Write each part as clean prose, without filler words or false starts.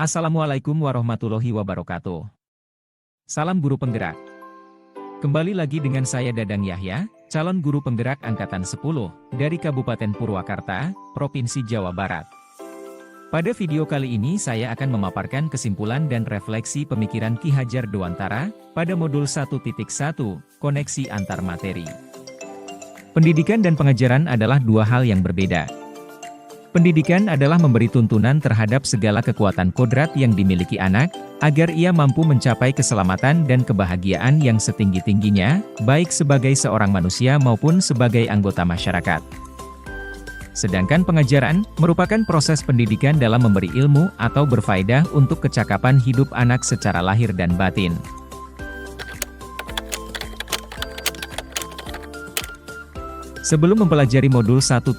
Assalamualaikum warahmatullahi wabarakatuh. Salam guru penggerak. Kembali lagi dengan saya Dadang Yahya, calon guru penggerak angkatan 10 dari Kabupaten Purwakarta, Provinsi Jawa Barat. Pada video kali ini saya akan memaparkan kesimpulan dan refleksi pemikiran Ki Hajar Dewantara pada modul 1.1, koneksi antar materi. Pendidikan dan pengajaran adalah dua hal yang berbeda. Pendidikan adalah memberi tuntunan terhadap segala kekuatan kodrat yang dimiliki anak, agar ia mampu mencapai keselamatan dan kebahagiaan yang setinggi-tingginya, baik sebagai seorang manusia maupun sebagai anggota masyarakat. Sedangkan pengajaran, merupakan proses pendidikan dalam memberi ilmu atau berfaedah untuk kecakapan hidup anak secara lahir dan batin. Sebelum mempelajari modul 1.1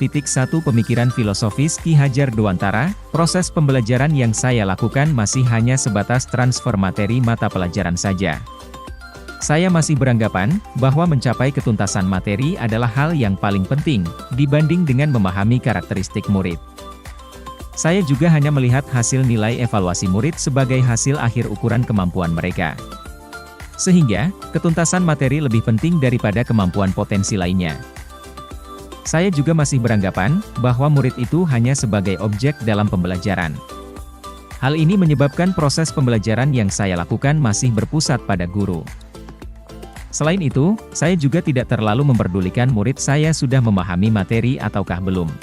pemikiran filosofis Ki Hajar Dewantara, proses pembelajaran yang saya lakukan masih hanya sebatas transfer materi mata pelajaran saja. Saya masih beranggapan bahwa mencapai ketuntasan materi adalah hal yang paling penting, dibanding dengan memahami karakteristik murid. Saya juga hanya melihat hasil nilai evaluasi murid sebagai hasil akhir ukuran kemampuan mereka. Sehingga, ketuntasan materi lebih penting daripada kemampuan potensi lainnya. Saya juga masih beranggapan bahwa murid itu hanya sebagai objek dalam pembelajaran. Hal ini menyebabkan proses pembelajaran yang saya lakukan masih berpusat pada guru. Selain itu, saya juga tidak terlalu memperdulikan murid saya sudah memahami materi ataukah belum.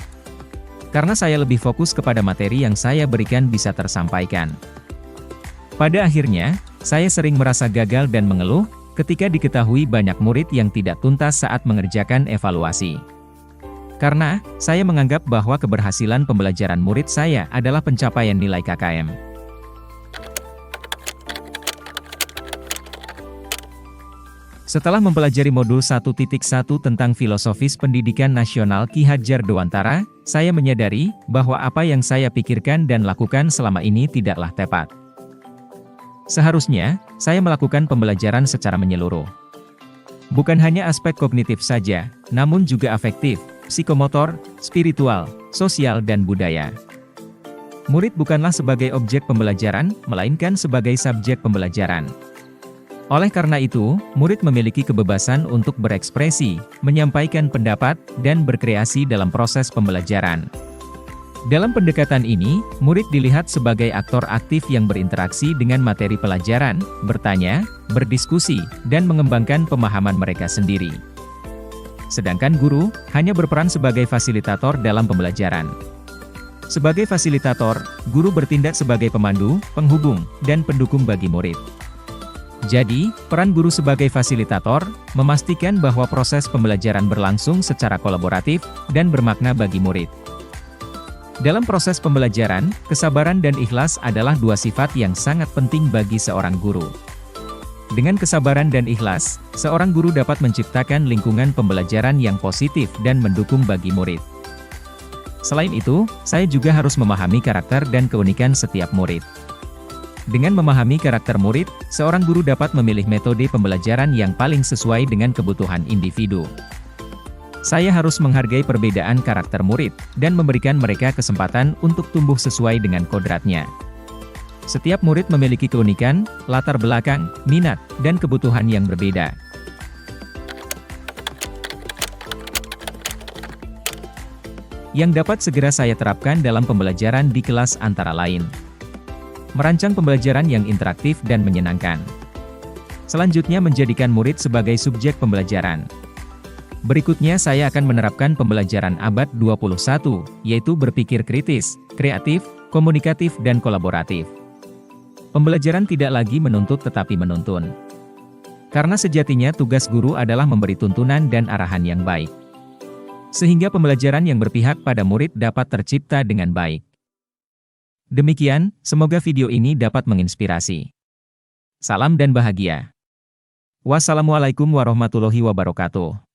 Karena saya lebih fokus kepada materi yang saya berikan bisa tersampaikan. Pada akhirnya, saya sering merasa gagal dan mengeluh ketika diketahui banyak murid yang tidak tuntas saat mengerjakan evaluasi. Karena, saya menganggap bahwa keberhasilan pembelajaran murid saya adalah pencapaian nilai KKM. Setelah mempelajari modul 1.1 tentang filosofis pendidikan nasional Ki Hajar Dewantara, saya menyadari bahwa apa yang saya pikirkan dan lakukan selama ini tidaklah tepat. Seharusnya, saya melakukan pembelajaran secara menyeluruh. Bukan hanya aspek kognitif saja, namun juga afektif, psikomotor, spiritual, sosial dan budaya. Murid bukanlah sebagai objek pembelajaran, melainkan sebagai subjek pembelajaran. Oleh karena itu, murid memiliki kebebasan untuk berekspresi, menyampaikan pendapat, dan berkreasi dalam proses pembelajaran. Dalam pendekatan ini, murid dilihat sebagai aktor aktif yang berinteraksi dengan materi pelajaran, bertanya, berdiskusi, dan mengembangkan pemahaman mereka sendiri. Sedangkan guru, hanya berperan sebagai fasilitator dalam pembelajaran. Sebagai fasilitator, guru bertindak sebagai pemandu, penghubung, dan pendukung bagi murid. Jadi, peran guru sebagai fasilitator, memastikan bahwa proses pembelajaran berlangsung secara kolaboratif, dan bermakna bagi murid. Dalam proses pembelajaran, kesabaran dan ikhlas adalah dua sifat yang sangat penting bagi seorang guru. Dengan kesabaran dan ikhlas, seorang guru dapat menciptakan lingkungan pembelajaran yang positif dan mendukung bagi murid. Selain itu, saya juga harus memahami karakter dan keunikan setiap murid. Dengan memahami karakter murid, seorang guru dapat memilih metode pembelajaran yang paling sesuai dengan kebutuhan individu. Saya harus menghargai perbedaan karakter murid, dan memberikan mereka kesempatan untuk tumbuh sesuai dengan kodratnya. Setiap murid memiliki keunikan, latar belakang, minat, dan kebutuhan yang berbeda. Yang dapat segera saya terapkan dalam pembelajaran di kelas antara lain: merancang pembelajaran yang interaktif dan menyenangkan. Selanjutnya menjadikan murid sebagai subjek pembelajaran. Berikutnya saya akan menerapkan pembelajaran abad 21, yaitu berpikir kritis, kreatif, komunikatif dan kolaboratif. Pembelajaran tidak lagi menuntut tetapi menuntun. Karena sejatinya tugas guru adalah memberi tuntunan dan arahan yang baik. Sehingga pembelajaran yang berpihak pada murid dapat tercipta dengan baik. Demikian, semoga video ini dapat menginspirasi. Salam dan bahagia. Wassalamualaikum warahmatullahi wabarakatuh.